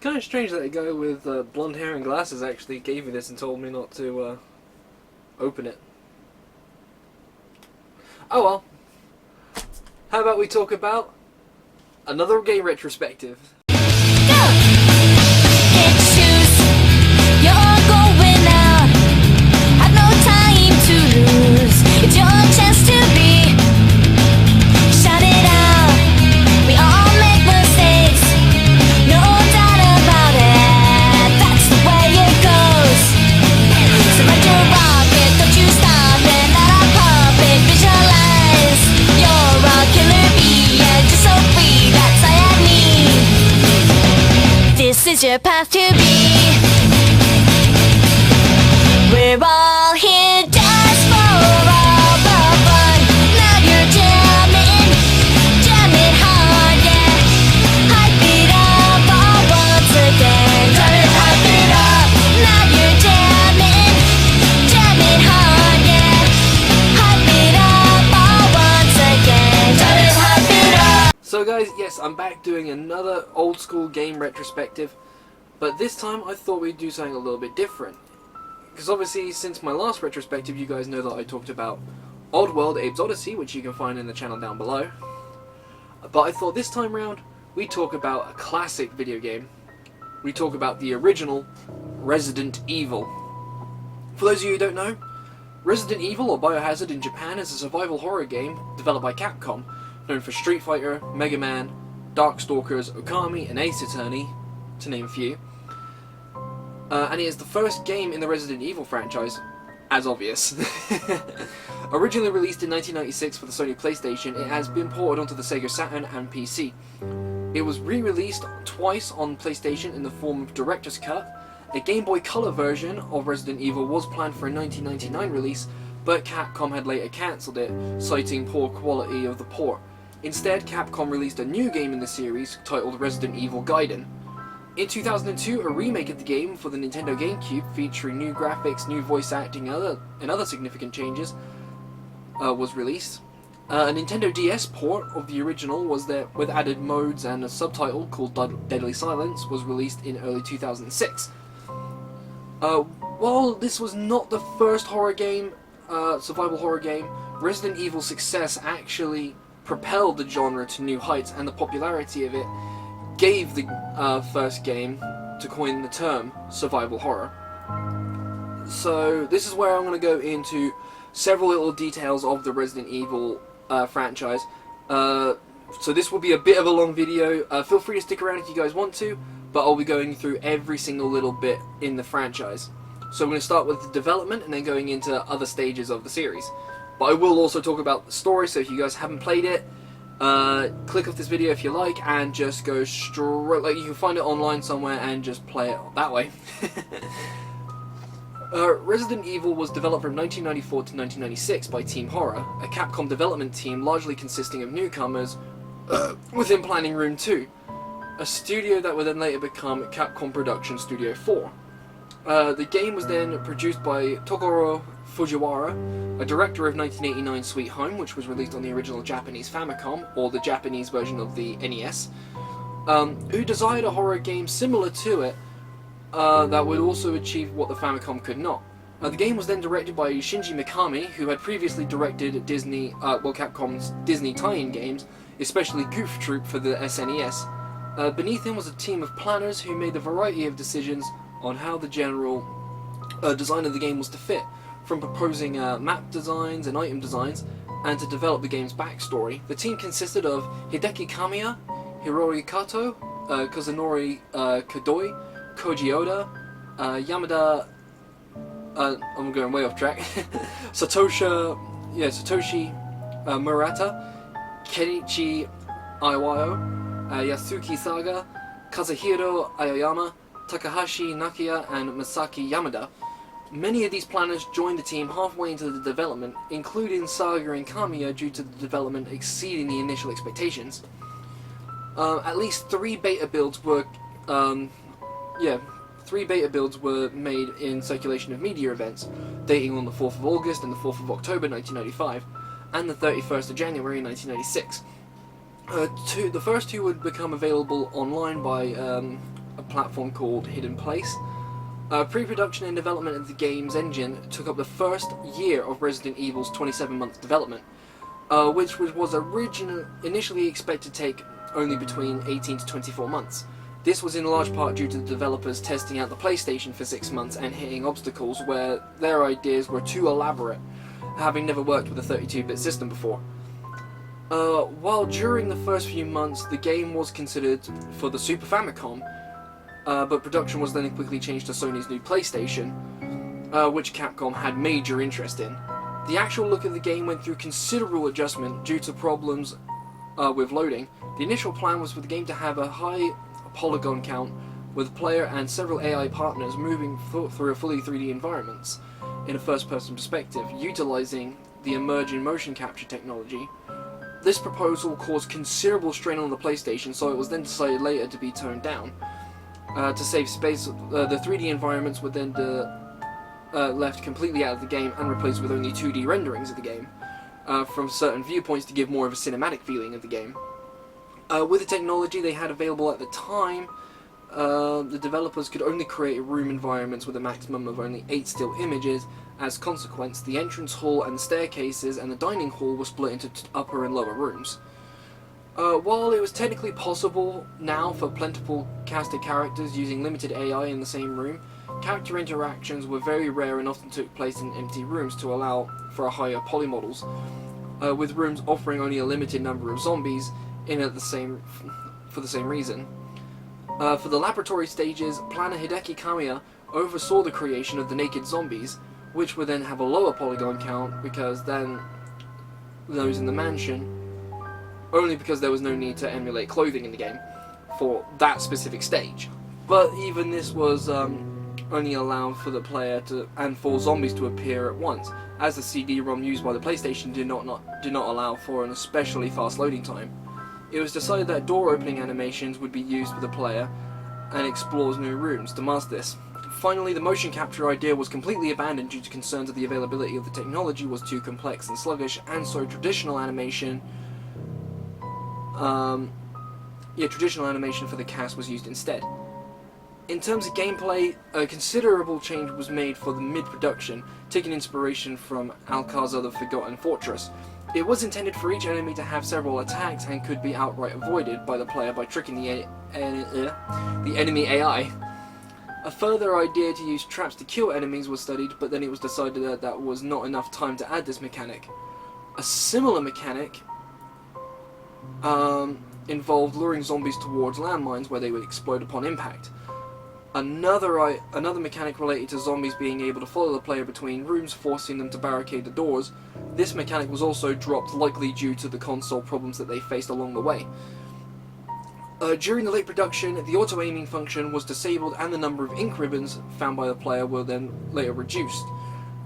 kind of strange that a guy with blonde hair and glasses actually gave me this and told me not to open it. Oh well. How about we talk about another game retrospective? This is your path to be. We're all here just for all the fun. Now you're jamming hard, yeah. Hype it up all once again. Hype it up. Now you're jamming hard, yeah. Hype it up all once again. Hype it up. So guys, yes, I'm back doing another old school game retrospective, but this time I thought we'd do something a little bit different. Because obviously, since my last retrospective, you guys know that I talked about Oddworld Abe's Odyssey, which you can find in the channel down below. But I thought this time round, we'd talk about a classic video game. We talk about the original Resident Evil. For those of you who don't know, Resident Evil, or Biohazard in Japan, is a survival horror game developed by Capcom, known for Street Fighter, Mega Man, Darkstalkers, Okami, and Ace Attorney, to name a few. And it is the first game in the Resident Evil franchise, as obvious. Originally released in 1996 for the Sony PlayStation, it has been ported onto the Sega Saturn and PC. It was re-released twice on PlayStation in the form of Director's Cut. A Game Boy Color version of Resident Evil was planned for a 1999 release, but Capcom had later cancelled it, citing poor quality of the port. Instead, Capcom released a new game in the series, titled Resident Evil Gaiden. In 2002, a remake of the game for the Nintendo GameCube, featuring new graphics, new voice acting, and other significant changes, was released. A Nintendo DS port of the original was there, with added modes and a subtitle called Deadly Silence, was released in early 2006. While this was not the first horror game, survival horror game, Resident Evil's success actually propelled the genre to new heights, and the popularity of it gave the first game to coin the term survival horror. So this is where I'm going to go into several little details of the Resident Evil franchise. So this will be a bit of a long video. Feel free to stick around if you guys want to, but I'll be going through every single little bit in the franchise. So we're going to start with the development and then going into other stages of the series. But I will also talk about the story, so if you guys haven't played it, click off this video if you like, and just go straight, like you can find it online somewhere and just play it that way. Resident Evil was developed from 1994 to 1996 by Team Horror, a Capcom development team largely consisting of newcomers within Planning Room 2, a studio that would then later become Capcom Production Studio 4. The game was then produced by Toguro Fujiwara, a director of 1989 Sweet Home, which was released on the original Japanese Famicom, or the Japanese version of the NES, who desired a horror game similar to it, that would also achieve what the Famicom could not. The game was then directed by Shinji Mikami, who had previously directed Disney, Capcom's Disney tie-in games, especially Goof Troop for the SNES. Beneath him was a team of planners who made a variety of decisions on how the general design of the game was to fit, from proposing map designs and item designs, and to develop the game's backstory. The team consisted of Hideki Kamiya, Hirori Kato, Kazunori Kadoi, Koji Oda, Yamada, I'm going way off track, Satoshi Murata, Kenichi Iwao, Yasuki Saga, Kazuhiro Aoyama, Takahashi Nakia, and Masaki Yamada. Many of these planners joined the team halfway into the development, including Saga and Kamiya, due to the development exceeding the initial expectations. At least three beta builds were made in circulation of media events, dating on the 4th of August and the 4th of October 1995, and the 31st of January 1996. The first two would become available online by a platform called Hidden Place. Pre-production and development of the game's engine took up the first year of Resident Evil's 27-month development, which was initially expected to take only between 18 to 24 months. This was in large part due to the developers testing out the PlayStation for 6 months and hitting obstacles where their ideas were too elaborate, having never worked with a 32-bit system before. While during the first few months the game was considered for the Super Famicom, but production was then quickly changed to Sony's new PlayStation, which Capcom had major interest in. The actual look of the game went through considerable adjustment due to problems with loading. The initial plan was for the game to have a high polygon count, with the player and several AI partners moving through a fully 3D environments in a first-person perspective, utilizing the emerging motion capture technology. This proposal caused considerable strain on the PlayStation, so it was then decided later to be toned down. To save space, the 3D environments were then left completely out of the game and replaced with only 2D renderings of the game, from certain viewpoints to give more of a cinematic feeling of the game. With the technology they had available at the time, the developers could only create room environments with a maximum of only 8 still images. As a consequence, the entrance hall and the staircases and the dining hall were split into upper and lower rooms. While it was technically possible now for plentiful casted characters using limited AI in the same room, character interactions were very rare and often took place in empty rooms to allow for higher polymodels, with rooms offering only a limited number of zombies in for the same reason. For the laboratory stages, planner Hideki Kamiya oversaw the creation of the naked zombies, which would then have a lower polygon count because then those in the mansion, only because there was no need to emulate clothing in the game for that specific stage. But even this was only allowed for the player and for zombies to appear at once, as the CD-ROM used by the PlayStation did not allow for an especially fast loading time. It was decided that door opening animations would be used for the player and explores new rooms to mask this. Finally, the motion capture idea was completely abandoned due to concerns that the availability of the technology was too complex and sluggish, and so traditional animation for the cast was used instead. In terms of gameplay, a considerable change was made for the mid-production, taking inspiration from Alcazar the Forgotten Fortress. It was intended for each enemy to have several attacks and could be outright avoided by the player by tricking the enemy AI. A further idea to use traps to kill enemies was studied, but then it was decided that that was not enough time to add this mechanic. A similar mechanic involved luring zombies towards landmines where they would explode upon impact. Another mechanic related to zombies being able to follow the player between rooms, forcing them to barricade the doors. This mechanic was also dropped, likely due to the console problems that they faced along the way. During the late production, the auto-aiming function was disabled and the number of ink ribbons found by the player were then later reduced.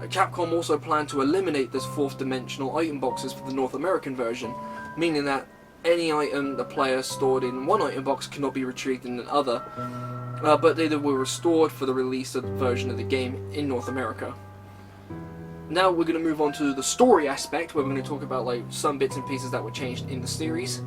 Capcom also planned to eliminate this fourth-dimensional item boxes for the North American version, meaning that any item the player stored in one item box could not be retrieved in another, but they were restored for the release of the version of the game in North America. Now we're going to move on to the story aspect, where we're going to talk about some bits and pieces that were changed in the series.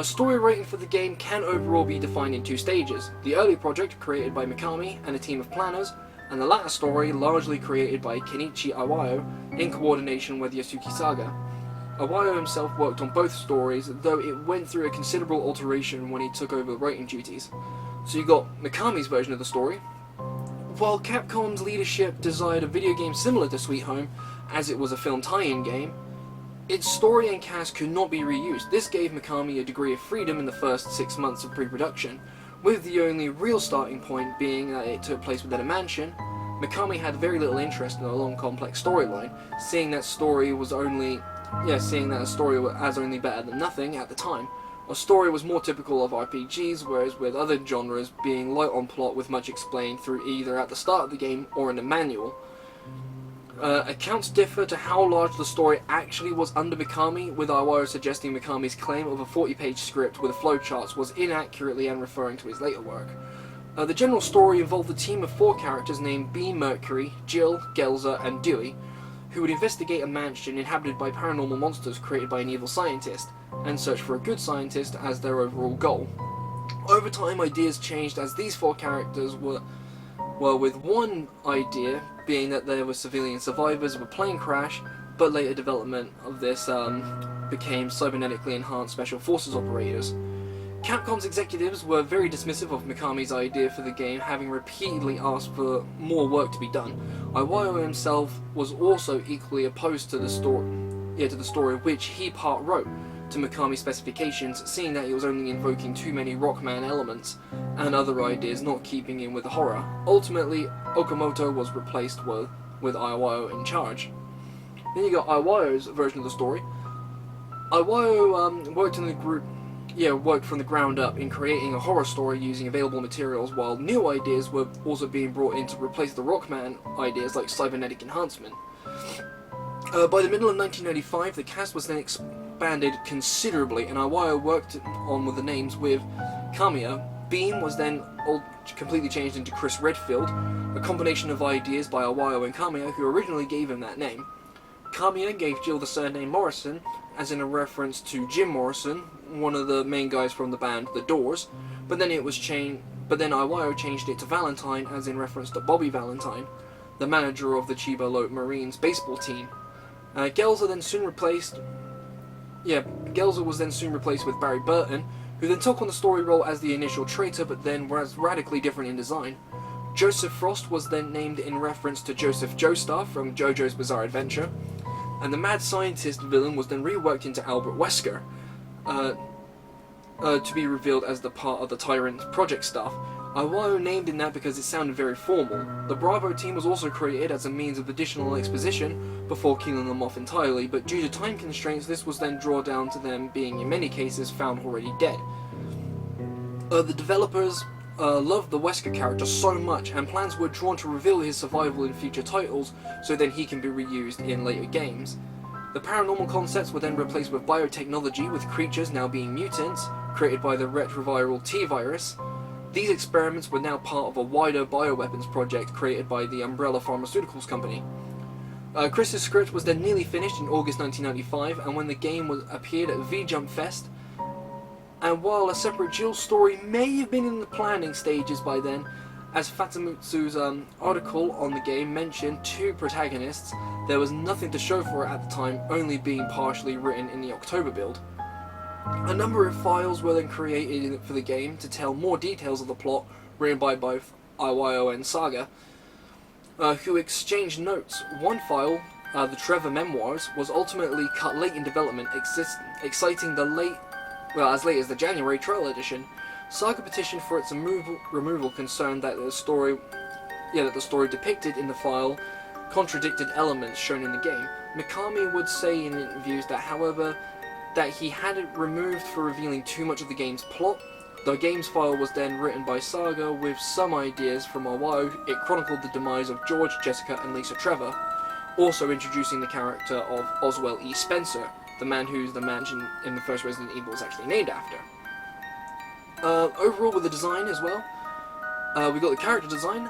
Story writing for the game can overall be defined in 2 stages: the early project, created by Mikami and a team of planners, and the latter story, largely created by Kenichi Iwao in coordination with Yasuki Saga. Iwao himself worked on both stories, though it went through a considerable alteration when he took over writing duties. So you got Mikami's version of the story. While Capcom's leadership desired a video game similar to Sweet Home, as it was a film tie-in game, its story and cast could not be reused. This gave Mikami a degree of freedom in the first 6 months of pre-production, with the only real starting point being that it took place within a mansion. Mikami had very little interest in a long, complex storyline, seeing that a story was only better than nothing at the time. A story was more typical of RPGs, whereas with other genres being light on plot with much explained through either at the start of the game or in a manual. Accounts differ to how large the story actually was under Mikami, with Iwao suggesting Mikami's claim of a 40-page script with flowcharts was inaccurately and referring to his later work. The general story involved a team of 4 characters named B. Mercury, Jill, Gelza, and Dewey, who would investigate a mansion inhabited by paranormal monsters created by an evil scientist, and search for a good scientist as their overall goal. Over time, ideas changed as these 4 characters were, well, with one idea being that there were civilian survivors of a plane crash, but later development of this became cybernetically enhanced special forces operators. Capcom's executives were very dismissive of Mikami's idea for the game, having repeatedly asked for more work to be done. Iwao himself was also equally opposed to the story, which he part wrote to Mikami's specifications, seeing that he was only invoking too many Rockman elements and other ideas not keeping in with the horror. Ultimately, Okamoto was replaced with Iwao in charge. Then you got Iwao's version of the story. Iwao worked from the ground up in creating a horror story using available materials, while new ideas were also being brought in to replace the Rockman ideas like cybernetic enhancement. By the middle of 1995, the cast was then expanded considerably, and Iwao worked on with the names with Kamiya. Beam was then completely changed into Chris Redfield, a combination of ideas by Iwao and Kamiya, who originally gave him that name. Kamiya gave Jill the surname Morrison, as in a reference to Jim Morrison, one of the main guys from the band The Doors, but then Iwao changed it to Valentine, as in reference to Bobby Valentine, the manager of the Chiba Lotte Marines baseball team. Gelzer was then soon replaced with Barry Burton, who then took on the story role as the initial traitor, but then was radically different in design. Joseph Frost was then named in reference to Joseph Joestar from JoJo's Bizarre Adventure, and the mad scientist villain was then reworked into Albert Wesker, to be revealed as the part of the Tyrant project staff. Iwao named in that because it sounded very formal. The Bravo team was also created as a means of additional exposition before killing them off entirely, but due to time constraints this was then drawn down to them being in many cases found already dead. The developers loved the Wesker character so much, and plans were drawn to reveal his survival in future titles so then he can be reused in later games. The paranormal concepts were then replaced with biotechnology, with creatures now being mutants, created by the retroviral T-virus. These experiments were now part of a wider bioweapons project created by the Umbrella Pharmaceuticals company. Chris's script was then nearly finished in August 1995, and when the game appeared at V-Jump Fest, and while a separate Jill story may have been in the planning stages by then, as Fatamutsu's article on the game mentioned 2 protagonists, there was nothing to show for it at the time, only being partially written in the October build. A number of files were then created for the game to tell more details of the plot, written by both Iwao and Saga, who exchanged notes. One file, the Trevor Memoirs, was ultimately cut late in development, exciting as late as the January Trail Edition. Saga petitioned for its removal, concerned that the story depicted in the file contradicted elements shown in the game. Mikami would say in interviews that, however, that he had it removed for revealing too much of the game's plot. The game's file was then written by Saga with some ideas from Iwao. It chronicled the demise of George, Jessica, and Lisa Trevor, also introducing the character of Oswell E. Spencer, the man whose the mansion in the first Resident Evil is actually named after. Overall, with the design as well, we got the character design.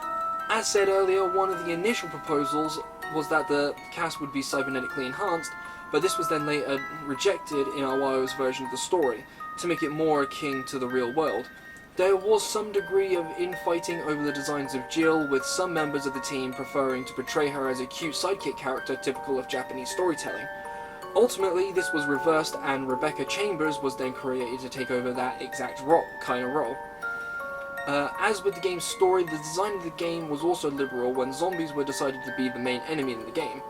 As said earlier, one of the initial proposals was that the cast would be cybernetically enhanced, but this was then later rejected in Iwao's version of the story, to make it more akin to the real world. There was some degree of infighting over the designs of Jill, with some members of the team preferring to portray her as a cute sidekick character typical of Japanese storytelling. Ultimately, this was reversed, and Rebecca Chambers was then created to take over that exact kind of role. As with the game's story, the design of the game was also liberal when zombies were decided to be the main enemy in the game.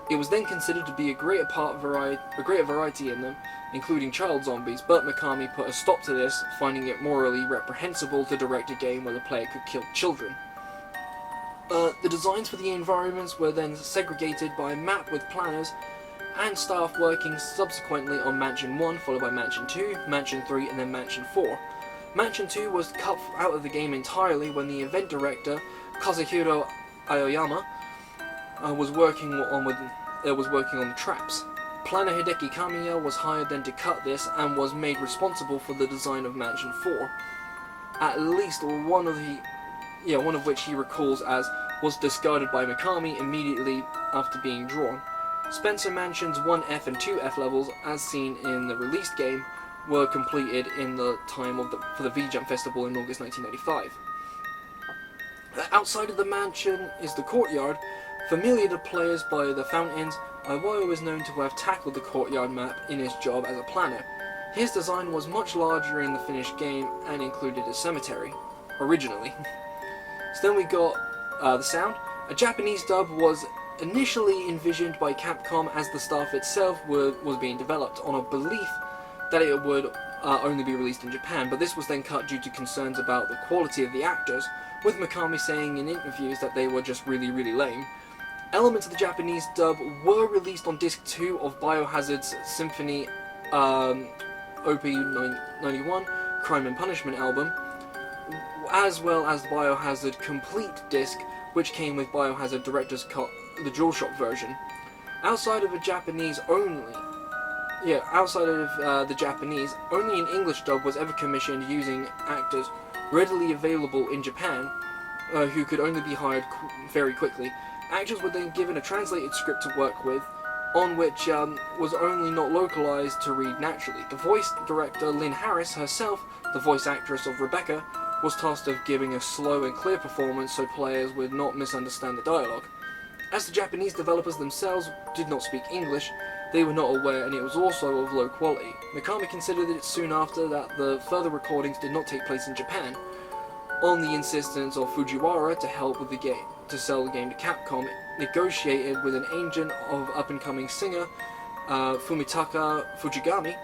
It was then considered to be a greater variety in them, including child zombies, but Mikami put a stop to this, finding it morally reprehensible to direct a game where the player could kill children. The designs for the environments were then segregated by map with planners and staff working subsequently on Mansion 1, followed by Mansion 2, Mansion 3, and then Mansion 4. Mansion 2 was cut out of the game entirely when the event director, Kazuhiro Aoyama, was working on the traps. Planner Hideki Kamiya was hired then to cut this and was made responsible for the design of Mansion 4. At least one of which he recalls as was discarded by Mikami immediately after being drawn. Spencer Mansion's 1F and 2F levels, as seen in the released game, were completed in the time for the V-Jump Festival in August 1995. Outside of the mansion is the courtyard. Familiar to players by the fountains, Iwao is known to have tackled the courtyard map in his job as a planner. His design was much larger in the finished game and included a cemetery, originally. So then we got the sound. A Japanese dub was initially envisioned by Capcom as the staff itself was being developed on a belief that it would only be released in Japan, but this was then cut due to concerns about the quality of the actors, with Mikami saying in interviews that they were just really, really lame. Elements of the Japanese dub were released on Disc 2 of Biohazard's Symphony OP91 Crime and Punishment album, as well as the Biohazard Complete disc, which came with Biohazard Director's Cut, the DualShock version. Outside of the Japanese, only an English dub was ever commissioned using actors readily available in Japan, who could only be hired very quickly. Actors were then given a translated script to work with, on which was only not localized to read naturally. The voice director Lynn Harris herself, the voice actress of Rebecca, was tasked of giving a slow and clear performance so players would not misunderstand the dialogue. As the Japanese developers themselves did not speak English, they were not aware, and it was also of low quality. Mikami considered it soon after that the further recordings did not take place in Japan. On the insistence of Fujiwara to help with the game, to sell the game to Capcom, negotiated with an agent of up-and-coming singer Fumitaka Fujigami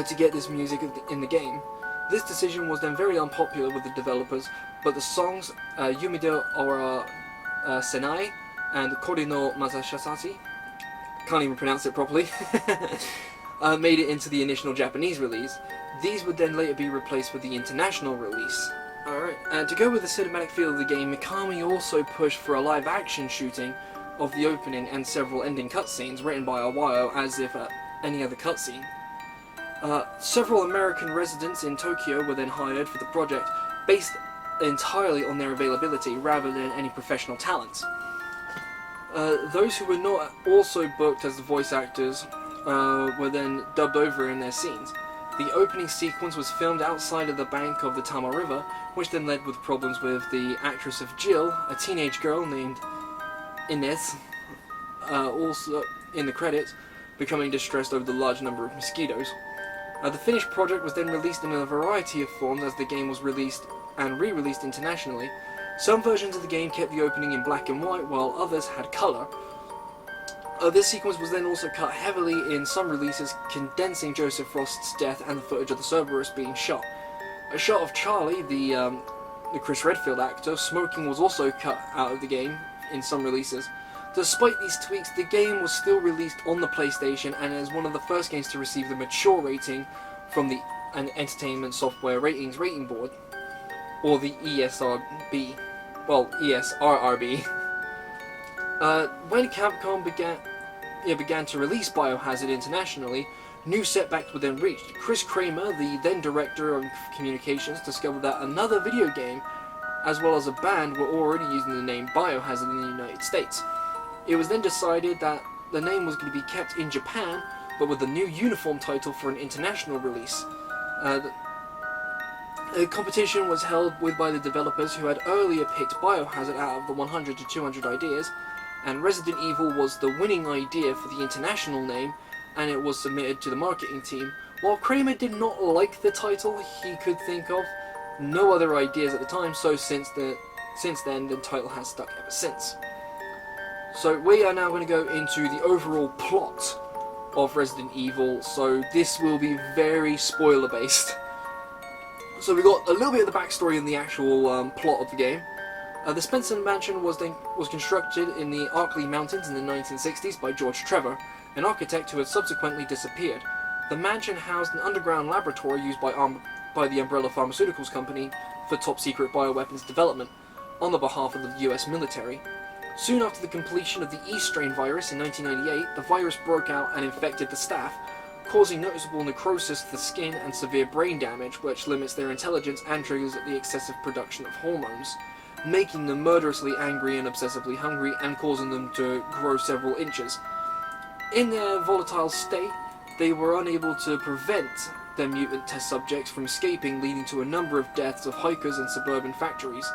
to get this music in the game. This decision was then very unpopular with the developers, but the songs Yumide Ora Senai and Kori no Masashasati, can't even pronounce it properly, made it into the initial Japanese release. These would then later be replaced with the international release. Alright, and to go with the cinematic feel of the game, Mikami also pushed for a live-action shooting of the opening and several ending cutscenes written by Iwao as if any other cutscene. Several American residents in Tokyo were then hired for the project, based entirely on their availability rather than any professional talents. Those who were not also booked as the voice actors were then dubbed over in their scenes. The opening sequence was filmed outside of the bank of the Tama River, which then led with problems with the actress of Jill, a teenage girl named Inez, also in the credits, becoming distressed over the large number of mosquitoes. The finished project was then released in a variety of forms as the game was released and re-released internationally. Some versions of the game kept the opening in black and white, while others had colour. This sequence was then also cut heavily in some releases, condensing Joseph Frost's death and the footage of the Cerberus being shot. A shot of Charlie, the Chris Redfield actor, smoking was also cut out of the game in some releases. Despite these tweaks, the game was still released on the PlayStation and is one of the first games to receive the mature rating from the Entertainment Software Ratings Rating Board, or the ESRB. Well, ESRRB. When Capcom began to release Biohazard internationally, new setbacks were then reached. Chris Kramer, the then director of communications, discovered that another video game, as well as a band, were already using the name Biohazard in the United States. It was then decided that the name was going to be kept in Japan, but with a new uniform title for an international release. The competition was held by the developers who had earlier picked Biohazard out of the 100 to 200 ideas, and Resident Evil was the winning idea for the international name, and it was submitted to the marketing team. While Kramer did not like the title, he could think of no other ideas at the time, so since then the title has stuck ever since. So we are now going to go into the overall plot of Resident Evil, so this will be very spoiler based. So we got a little bit of the backstory in the actual plot of the game. The Spencer Mansion was constructed in the Arkley Mountains in the 1960s by George Trevor, an architect who had subsequently disappeared. The mansion housed an underground laboratory used by the Umbrella Pharmaceuticals Company for top-secret bioweapons development on the behalf of the US military. Soon after the completion of the E strain virus in 1998, the virus broke out and infected the staff, causing noticeable necrosis to the skin and severe brain damage, which limits their intelligence and triggers the excessive production of hormones, making them murderously angry and obsessively hungry, and causing them to grow several inches. In their volatile state, they were unable to prevent their mutant test subjects from escaping, leading to a number of deaths of hikers in suburban factories.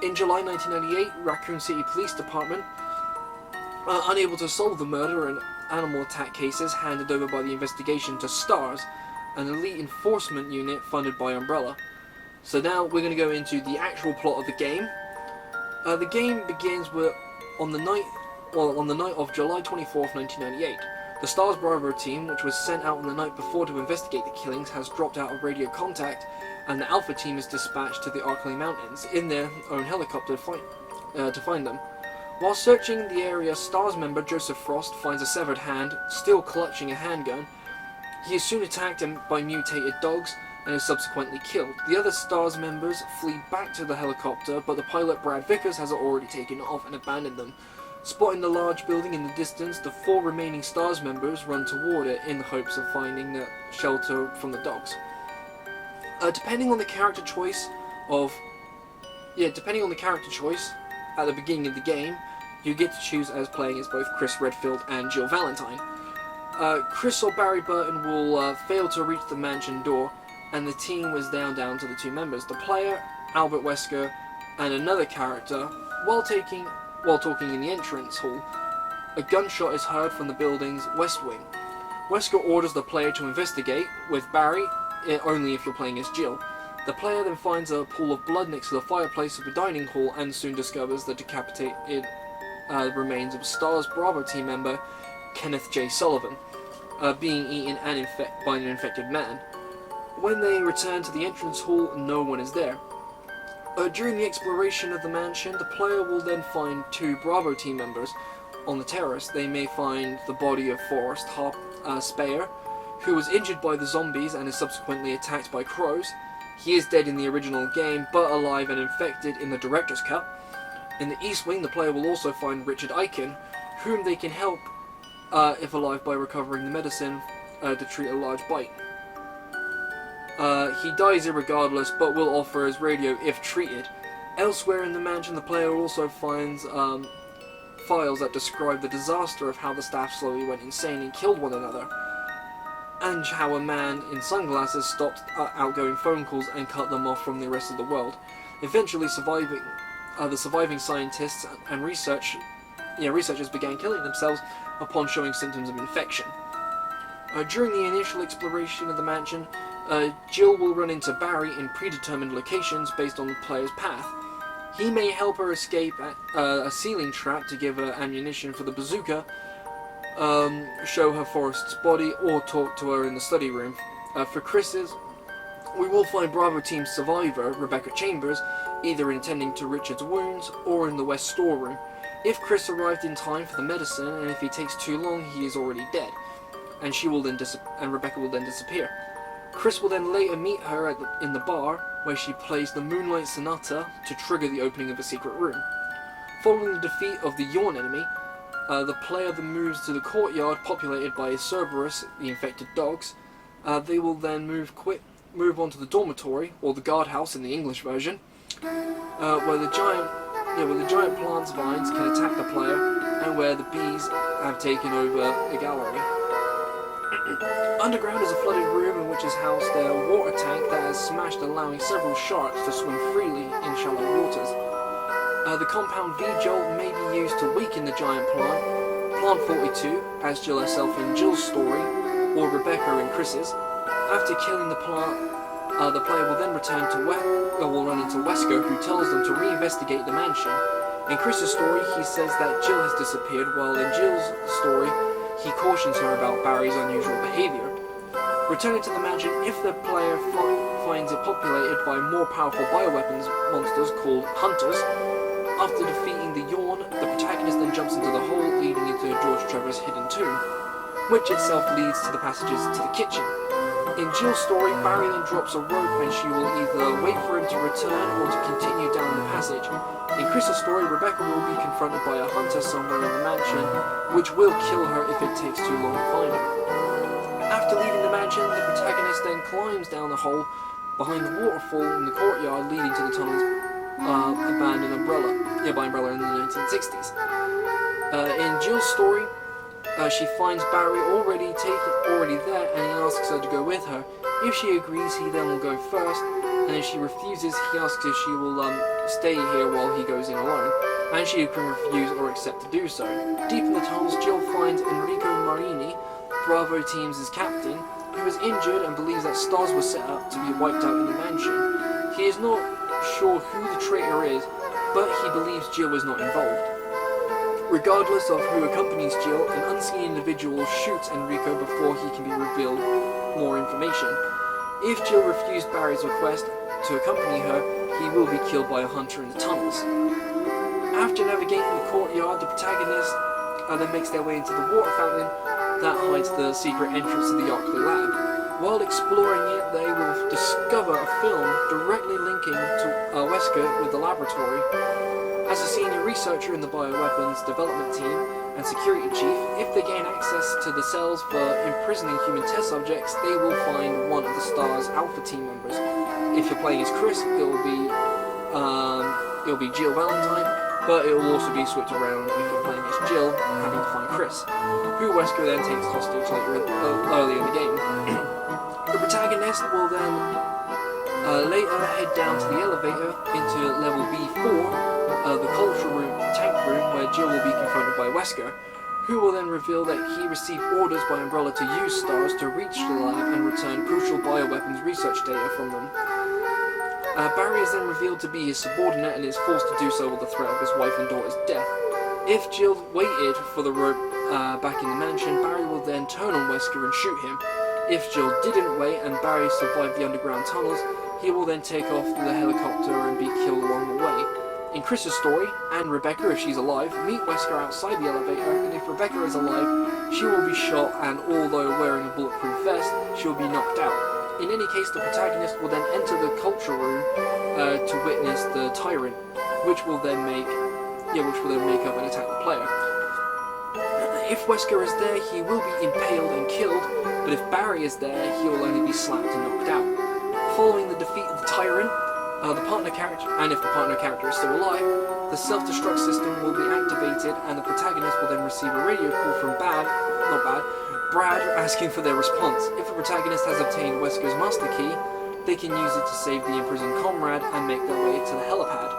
In July 1998, Raccoon City Police Department, unable to solve the murder and animal attack cases, handed over by the investigation to STARS, an elite enforcement unit funded by Umbrella. So now we're going to go into the actual plot of the game. The game begins on the night of July 24th, 1998. The STARS Bravo team, which was sent out on the night before to investigate the killings, has dropped out of radio contact, and the Alpha team is dispatched to the Arklay Mountains in their own helicopter to find them. While searching the area, STARS member Joseph Frost finds a severed hand, still clutching a handgun. He is soon attacked by mutated dogs and is subsequently killed. The other STARS members flee back to the helicopter, but the pilot Brad Vickers has already taken off and abandoned them. Spotting the large building in the distance, the 4 remaining STARS members run toward it in the hopes of finding the shelter from the dogs. Depending on the character choice at the beginning of the game, you get to choose as playing as both Chris Redfield and Jill Valentine. Chris or Barry Burton will fail to reach the mansion door, and the team was down to the 2 members. The player, Albert Wesker, and another character, while talking in the entrance hall, a gunshot is heard from the building's west wing. Wesker orders the player to investigate, with Barry, only if you're playing as Jill. The player then finds a pool of blood next to the fireplace of the dining hall and soon discovers the decapitated remains of STARS Bravo team member Kenneth J. Sullivan, being eaten by an infected man. When they return to the entrance hall, no one is there. During the exploration of the mansion, the player will then find 2 Bravo team members. On the terrace, they may find the body of Forrest Speyer, who was injured by the zombies and is subsequently attacked by crows. He is dead in the original game, but alive and infected in the director's cut. In the East Wing, the player will also find Richard Aiken, whom they can help, if alive, by recovering the medicine to treat a large bite. He dies irregardless, but will offer his radio if treated. Elsewhere in the mansion, the player also finds files that describe the disaster of how the staff slowly went insane and killed one another, and how a man in sunglasses stopped outgoing phone calls and cut them off from the rest of the world, eventually surviving. The surviving scientists and researchers began killing themselves upon showing symptoms of infection. During the initial exploration of the mansion, Jill will run into Barry in predetermined locations based on the player's path. He may help her escape a ceiling trap to give her ammunition for the bazooka, show her Forrest's body, or talk to her in the study room. For Chris's, we will find Bravo Team survivor Rebecca Chambers either attending to Richard's wounds or in the West storeroom. If Chris arrived in time for the medicine, and if he takes too long, he is already dead, and Rebecca will then disappear. Chris will then later meet her in the bar, where she plays the Moonlight Sonata to trigger the opening of a secret room. Following the defeat of the Yawn enemy, the player then moves to the courtyard populated by Cerberus, the infected dogs. They will then move on to the dormitory, or the guardhouse in the English version, where the giant plants vines can attack the player, and where the bees have taken over the gallery. Underground is a flooded room in which is housed a water tank that has smashed, allowing several sharks to swim freely in shallow waters. The compound V-Jolt may be used to weaken the giant plant 42, as Jill herself in Jill's story, or Rebecca in Chris's. After killing the plant, the player will then run into Wesker, who tells them to reinvestigate the mansion. In Chris's story, he says that Jill has disappeared, while in Jill's story, he cautions her about Barry's unusual behavior. Returning to the mansion, if the player finds it populated by more powerful bioweapons monsters called Hunters. After defeating the Yawn, the protagonist then jumps into the hole leading into George Trevor's hidden tomb, which itself leads to the passages to the kitchen. In Jill's story, Barry then drops a rope and she will either wait for him to return or to continue down the passage. In Chris's story, Rebecca will be confronted by a hunter somewhere in the mansion, which will kill her if it takes too long to find her. After leaving the mansion, the protagonist then climbs down the hole behind the waterfall in the courtyard leading to the tunnel's abandoned nearby umbrella in the 1960s. In Jill's story, she finds Barry already there, and he asks her to go with her. If she agrees, he then will go first, and if she refuses, he asks if she will stay here while he goes in alone, and she can refuse or accept to do so. Deep in the tunnels, Jill finds Enrico Marini, Bravo Teams' captain, who is injured and believes that stars were set up to be wiped out in the mansion. He is not sure who the traitor is, but he believes Jill is not involved. Regardless of who accompanies Jill, an unseen individual shoots Enrico before he can be revealed more information. If Jill refused Barry's request to accompany her, he will be killed by a hunter in the tunnels. After navigating the courtyard, the protagonist then makes their way into the water fountain that hides the secret entrance to the Oakley lab. While exploring it, they will discover a film directly linking to Wesker with the laboratory. As a senior researcher in the bioweapons development team and security chief, if they gain access to the cells for imprisoning human test subjects, they will find one of the STAR's Alpha team members. If you're playing as Chris, it will be Jill Valentine, but it will also be switched around if you're playing as Jill, having to find Chris, who Wesker then takes hostage early in the game. The protagonist will then later head down to the elevator into level B4, the cultural room, tank room, where Jill will be confronted by Wesker, who will then reveal that he received orders by Umbrella to use stars to reach the lab and return crucial bioweapons research data from them. Barry is then revealed to be his subordinate and is forced to do so with the threat of his wife and daughter's death. If Jill waited for the rope back in the mansion, Barry will then turn on Wesker and shoot him. If Jill didn't wait and Barry survived the underground tunnels, he will then take off the helicopter and be killed along the way. In Chris's story, and Rebecca, if she's alive, meet Wesker outside the elevator, and if Rebecca is alive, she will be shot, and although wearing a bulletproof vest, she will be knocked out. In any case, the protagonist will then enter the culture room to witness the tyrant, which will then make up and attack the player. If Wesker is there, he will be impaled and killed, but if Barry is there, he will only be slapped and knocked out. Following the defeat of the tyrant, the partner character, and if the partner character is still alive, the self-destruct system will be activated, and the protagonist will then receive a radio call from Brad asking for their response. If the protagonist has obtained Wesker's master key, they can use it to save the imprisoned comrade and make their way to the helipad.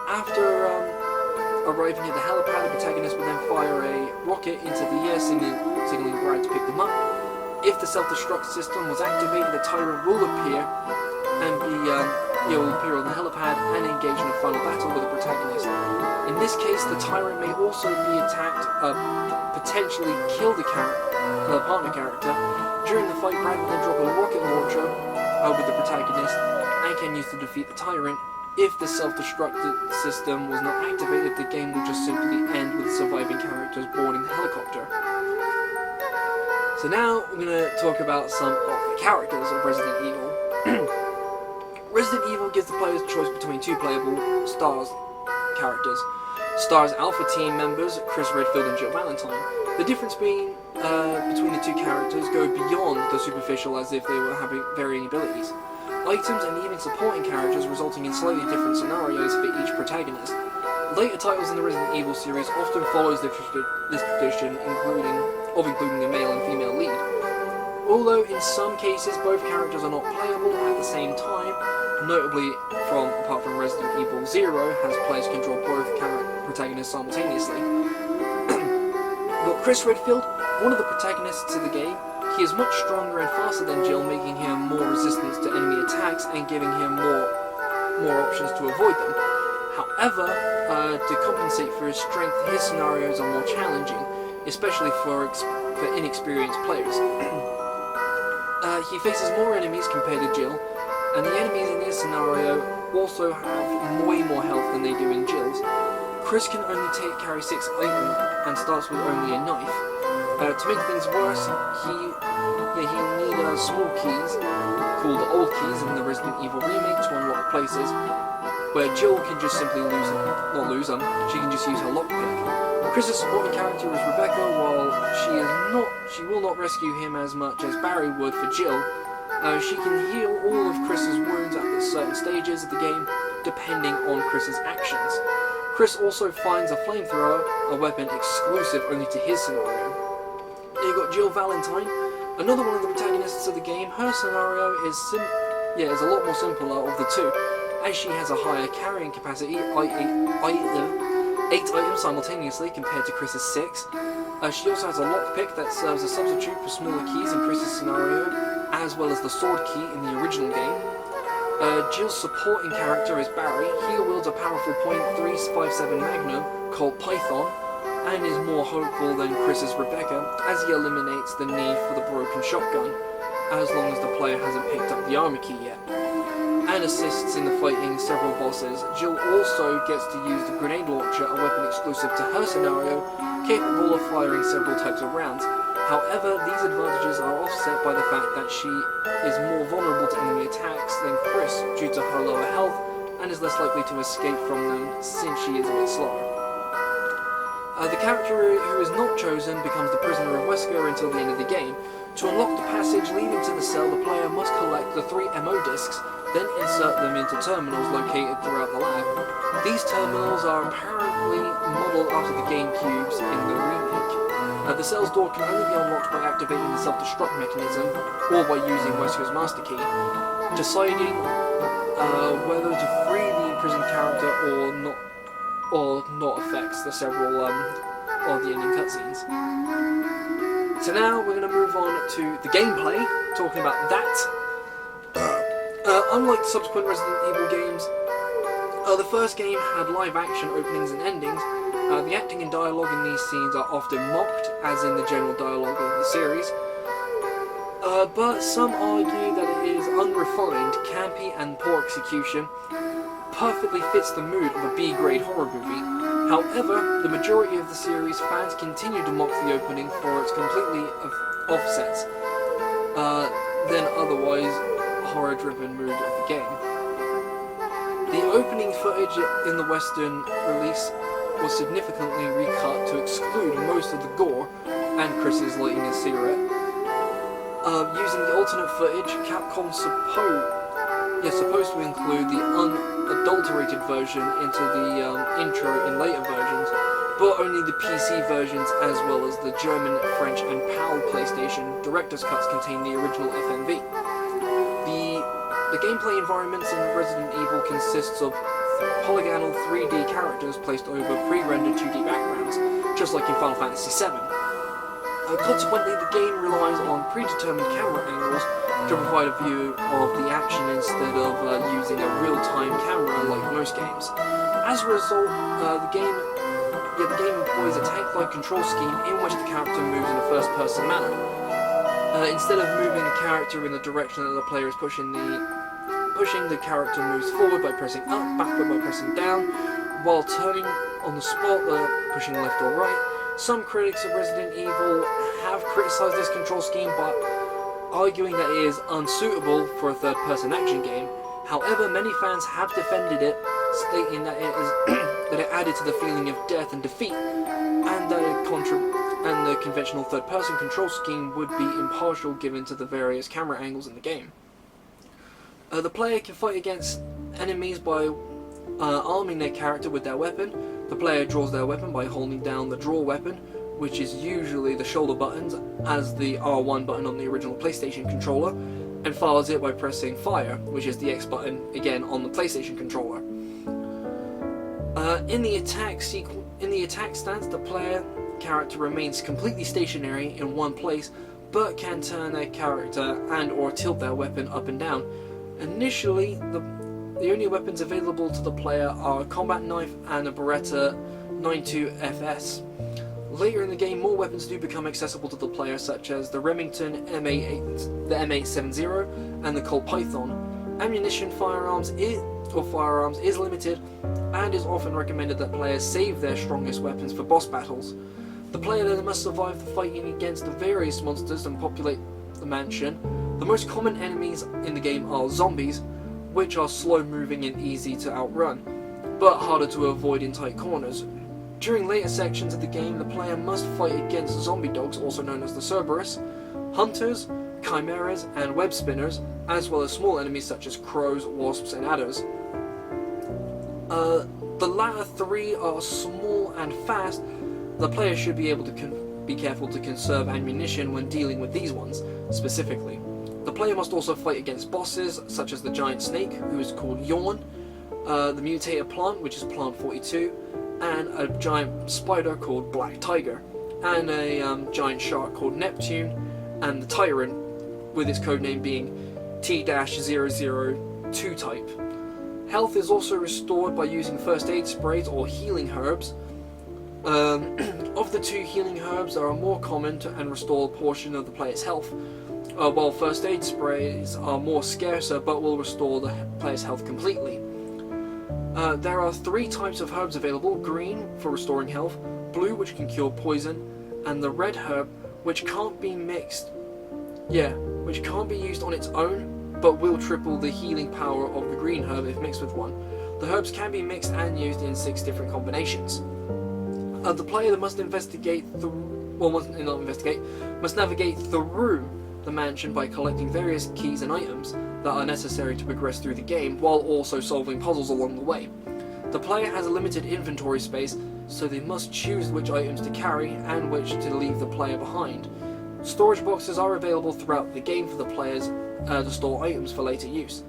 After arriving at the helipad, the protagonist will then fire a rocket into the air, signaling Brad to pick them up. If the self-destruct system was activated, the tyrant will appear and will appear on the helipad and engage in a final battle with the protagonist. In this case, the tyrant may also be attacked, potentially kill the partner character. During the fight, Brad will then drop a rocket launcher with the protagonist and can use to defeat the tyrant. If the self-destruct system was not activated, the game will just simply end with the surviving characters boarding the helicopter. So now we're going to talk about some of the characters of Resident Evil. Resident Evil gives the players a choice between two playable STARS characters. STARS Alpha team members, Chris Redfield and Jill Valentine. The difference between the two characters go beyond the superficial, as if they were having varying abilities. Items and even supporting characters, resulting in slightly different scenarios for each protagonist. Later titles in the Resident Evil series often follows this tradition, including a male and female lead. Although in some cases both characters are not playable at the same time, notably apart from Resident Evil 0, as players control both protagonists simultaneously. But Chris Redfield, one of the protagonists of the game, he is much stronger and faster than Jill, making him more resistant to enemy attacks and giving him more options to avoid them. However, to compensate for his strength, his scenarios are more challenging, especially for inexperienced players. He faces more enemies compared to Jill, and the enemies in his scenario also have way more health than they do in Jill's. Chris can only carry 6 items and starts with only a knife. To make things worse, he'll need small keys, called the old keys in the Resident Evil remake, to unlock places where Jill can just simply she can just use her lockpick. Chris's supporting character is Rebecca. While she will not rescue him as much as Barry would for Jill, she can heal all of Chris's wounds at certain stages of the game, depending on Chris's actions. Chris also finds a flamethrower, a weapon exclusive only to his scenario. You got Jill Valentine, Another one of the protagonists of the game, her scenario is a lot more simpler of the two, as she has a higher carrying capacity, 8 items simultaneously compared to Chris's 6. She also has a lockpick that serves as a substitute for smaller keys in Chris's scenario, as well as the sword key in the original game. Jill's supporting character is Barry. He wields a powerful .357 Magnum called Python, and is more hopeful than Chris's Rebecca, as he eliminates the need for the broken shotgun, as long as the player hasn't picked up the armor key yet, and assists in the fighting several bosses. Jill also gets to use the grenade launcher, a weapon exclusive to her scenario, capable of firing several types of rounds. However, these advantages are offset by the fact that she is more vulnerable to enemy attacks than Chris due to her lower health, and is less likely to escape from them since she is a bit slower. The character who is not chosen becomes the prisoner of Wesker until the end of the game. To unlock the passage leading to the cell, the player must collect the 3 MO discs, then insert them into terminals located throughout the lab. These terminals are apparently modelled after the GameCubes in the remake. The cell's door can only be unlocked by activating the self-destruct mechanism, or by using Wesker's master key. Deciding whether to free the imprisoned character or not affects the several of the ending cutscenes. So now we're going to move on to the gameplay, talking about that. Unlike the subsequent Resident Evil games, the first game had live action openings and endings. The acting and dialogue in these scenes are often mocked, as in the general dialogue of the series. But some argue that it is unrefined, campy, and poor execution perfectly fits the mood of a B-grade horror movie. However, the majority of the series fans continue to mock the opening for its completely offsets than otherwise horror-driven mood of the game. The opening footage in the Western release was significantly recut to exclude most of the gore and Chris's lighting a cigarette. Using the alternate footage, Capcom supposed to include the unadulterated version into the intro in later versions, but only the PC versions as well as the German, French and PAL PlayStation director's cuts contain the original FMV. The gameplay environments in Resident Evil consists of polygonal 3D characters placed over pre-rendered 2D backgrounds, just like in Final Fantasy VII. Consequently, the game relies on predetermined camera angles to provide a view of the action instead of using a real-time camera like most games. As a result, the game employs a tank-like control scheme in which the character moves in a first-person manner. Instead of moving the character in the direction that the player is pushing, the character moves forward by pressing up, backward by pressing down, while turning on the spot, pushing left or right. Some critics of Resident Evil have criticised this control scheme, but arguing that it is unsuitable for a third-person action game. However, many fans have defended it, stating that it added to the feeling of death and defeat, and that the conventional third-person control scheme would be impartial given to the various camera angles in the game. The player can fight against enemies by arming their character with their weapon. The player draws their weapon by holding down the draw weapon, which is usually the shoulder buttons, as the R1 button on the original PlayStation controller, and fires it by pressing fire, which is the X button, again on the PlayStation controller. In the attack stance, the player character remains completely stationary in one place, but can turn their character and or tilt their weapon up and down. Initially, the only weapons available to the player are a combat knife and a Beretta 92FS. Later in the game, more weapons do become accessible to the player, such as the Remington M870 and the Colt Python. Ammunition firearms is limited, and is often recommended that players save their strongest weapons for boss battles. The player then must survive the fighting against the various monsters and populate the mansion. The most common enemies in the game are zombies, which are slow-moving and easy to outrun, but harder to avoid in tight corners. During later sections of the game, the player must fight against zombie dogs, also known as the Cerberus, hunters, chimeras, and web spinners, as well as small enemies such as crows, wasps, and adders. The latter three are small and fast. The player should be able to be careful to conserve ammunition when dealing with these ones, specifically. The player must also fight against bosses, such as the giant snake, who is called Yawn, the mutator plant, which is Plant 42, and a giant spider called Black Tiger, and a giant shark called Neptune, and the Tyrant, with its codename being T-002 type. Health is also restored by using first aid sprays or healing herbs. Of the two healing herbs, there are more common and restore a portion of the player's health, while first aid sprays are more scarcer but will restore the player's health completely. There are 3 types of herbs available: green for restoring health, blue which can cure poison, and the red herb which can't be used on its own but will triple the healing power of the green herb if mixed with one. The herbs can be mixed and used in 6 different combinations. The player must must navigate through the mansion by collecting various keys and items that are necessary to progress through the game, while also solving puzzles along the way. The player has a limited inventory space, so they must choose which items to carry and which to leave the player behind. Storage boxes are available throughout the game for the players to store items for later use.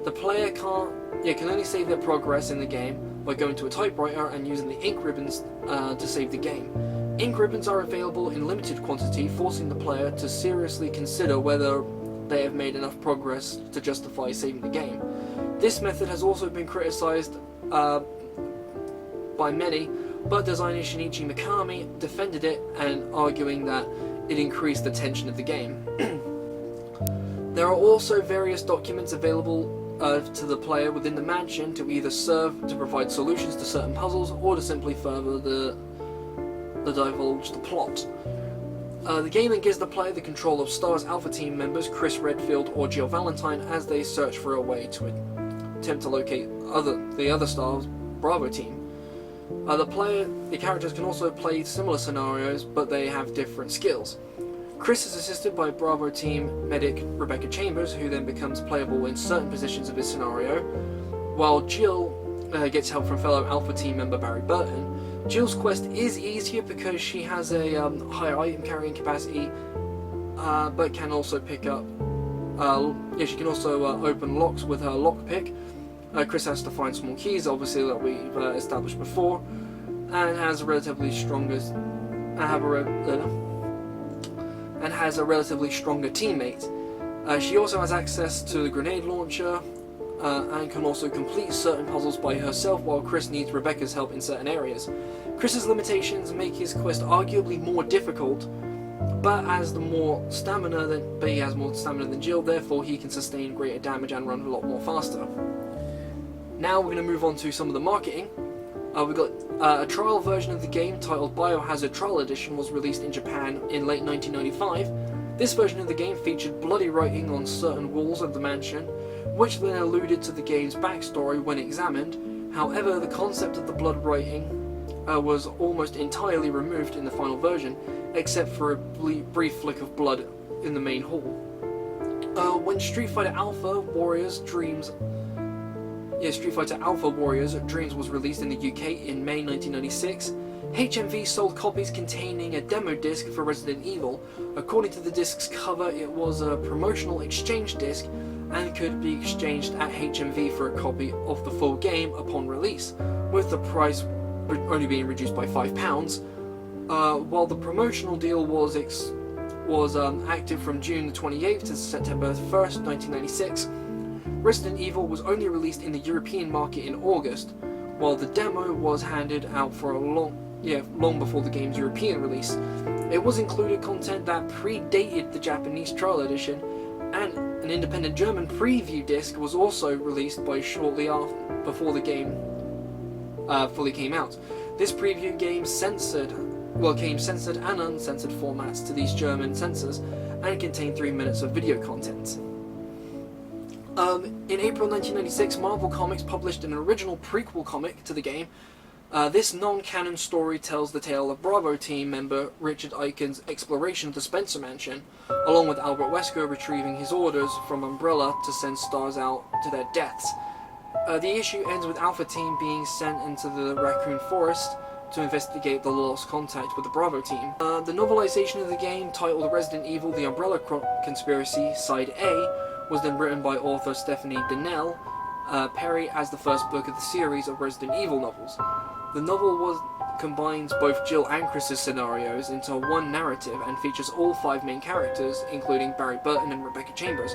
The player can only save their progress in the game by going to a typewriter and using the ink ribbons to save the game. Ink ribbons are available in limited quantity, forcing the player to seriously consider whether they have made enough progress to justify saving the game. This method has also been criticized by many, but designer Shinichi Mikami defended it and arguing that it increased the tension of the game. There are also various documents available to the player within the mansion to either serve to provide solutions to certain puzzles or to simply further the divulge the plot. The game then gives the player the control of STAR's Alpha Team members Chris Redfield or Jill Valentine as they search for a way to attempt to locate the other STAR's Bravo Team. The characters can also play similar scenarios, but they have different skills. Chris is assisted by Bravo Team medic Rebecca Chambers, who then becomes playable in certain positions of his scenario, while Jill gets help from fellow Alpha Team member Barry Burton. Jill's quest is easier because she has a higher item carrying capacity, but can also pick up. She can also open locks with her lockpick. Chris has to find small keys, obviously, that we've established before, and has a relatively stronger teammate. She also has access to the grenade launcher and can also complete certain puzzles by herself, while Chris needs Rebecca's help in certain areas. Chris's limitations make his quest arguably more difficult, but he has more stamina than Jill, therefore he can sustain greater damage and run a lot more faster. Now we're going to move on to some of the marketing. We've got a trial version of the game titled Biohazard Trial Edition was released in Japan in late 1995. This version of the game featured bloody writing on certain walls of the mansion, which then alluded to the game's backstory when examined. However, the concept of the blood writing was almost entirely removed in the final version, except for a brief flick of blood in the main hall. When Street Fighter Alpha Warriors Dreams was released in the UK in May 1996, HMV sold copies containing a demo disc for Resident Evil. According to the disc's cover, it was a promotional exchange disc and could be exchanged at HMV for a copy of the full game upon release, with the price only being reduced by £5. While the promotional deal was active from June the 28th to September 1st, 1996, Resident Evil was only released in the European market in August, while the demo was handed out for long before the game's European release. It was included content that predated the Japanese trial edition, and an independent German preview disc was also released shortly before the game fully came out. This preview game came censored and uncensored formats to these German censors and contained 3 minutes of video content. In April 1996, Marvel Comics published an original prequel comic to the game. This non-canon story tells the tale of Bravo Team member Richard Icon's exploration of the Spencer Mansion, along with Albert Wesker retrieving his orders from Umbrella to send stars out to their deaths. The issue ends with Alpha Team being sent into the Raccoon Forest to investigate the lost contact with the Bravo team. The novelization of the game, titled Resident Evil: The Umbrella Conspiracy Side A, was then written by author Stephanie Donnell Perry as the first book of the series of Resident Evil novels. The novel combines both Jill and Chris's scenarios into one narrative and features all 5 main characters, including Barry Burton and Rebecca Chambers.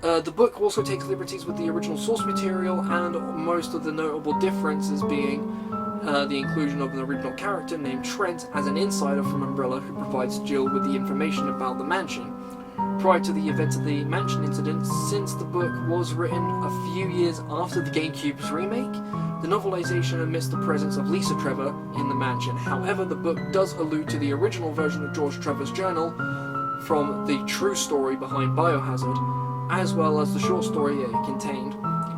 The book also takes liberties with the original source material, and most of the notable differences being the inclusion of an original character named Trent as an insider from Umbrella who provides Jill with the information about the mansion. Prior to the events of the mansion incident, since the book was written a few years after the GameCube's remake, the novelization omits the presence of Lisa Trevor in the mansion. However, the book does allude to the original version of George Trevor's journal from the true story behind Biohazard, as well as the short story it contained.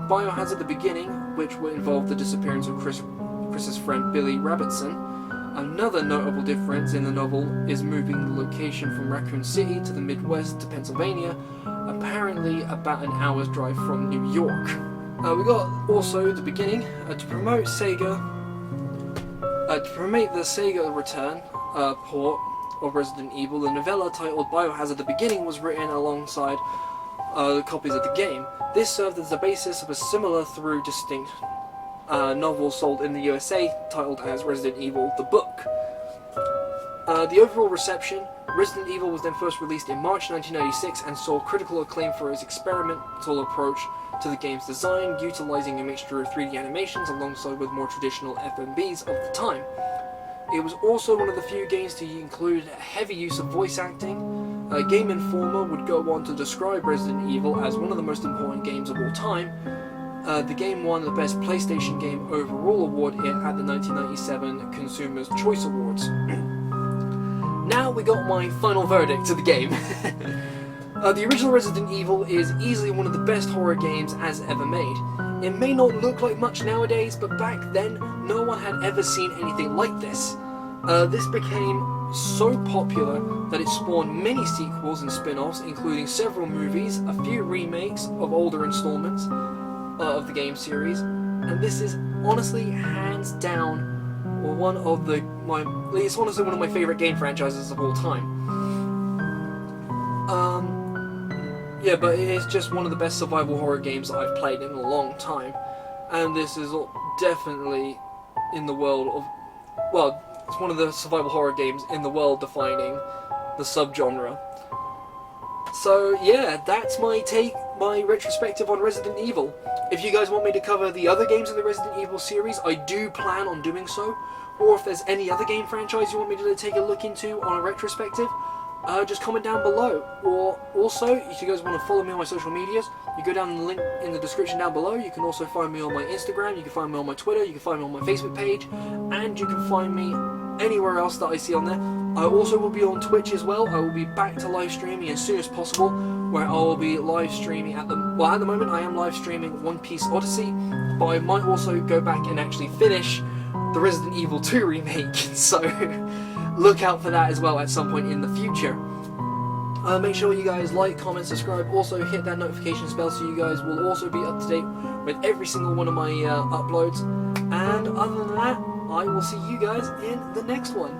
Biohazard: The Beginning, which would involve the disappearance of Chris's friend Billy Rabbitson. Another notable difference in the novel is moving the location from Raccoon City to the Midwest to Pennsylvania, apparently about an hour's drive from New York. We got also The Beginning to promote the Sega return port of Resident Evil. The novella titled Biohazard: The Beginning was written alongside the copies of the game. This served as the basis of a similar though distinct novel sold in the USA titled as Resident Evil: The Book. The overall reception: Resident Evil was then first released in March 1996 and saw critical acclaim for its experimental approach to the game's design, utilizing a mixture of 3D animations alongside with more traditional FMVs of the time. It was also one of the few games to include heavy use of voice acting. Game Informer would go on to describe Resident Evil as one of the most important games of all time. The game won the Best PlayStation Game Overall Award at the 1997 Consumers' Choice Awards. Now we got my final verdict to the game. The original Resident Evil is easily one of the best horror games as ever made. It may not look like much nowadays, but back then no one had ever seen anything like this. This became so popular that it spawned many sequels and spin-offs, including several movies, a few remakes of older installments of the game series, and this is honestly hands down it's honestly one of my favorite game franchises of all time. Yeah, but it is just one of the best survival horror games I've played in a long time, and this is definitely in the world of, well, it's one of the survival horror games in the world defining the subgenre. So yeah, that's my retrospective on Resident Evil. If you guys want me to cover the other games in the Resident Evil series, I do plan on doing so. Or if there's any other game franchise you want me to take a look into on a retrospective, just comment down below. Or also, if you guys want to follow me on my social medias, you go down the link in the description down below. You can also find me on my Instagram, you can find me on my Twitter, you can find me on my Facebook page, and you can find me anywhere else that I see on there. I also will be on Twitch as well. I will be back to live streaming as soon as possible, where I will be live streaming at the moment I am live streaming One Piece Odyssey, but I might also go back and actually finish the Resident Evil 2 remake, so look out for that as well at some point in the future. Make sure you guys like, comment, subscribe, also hit that notifications bell so you guys will also be up to date with every single one of my uploads, and other than that, I will see you guys in the next one.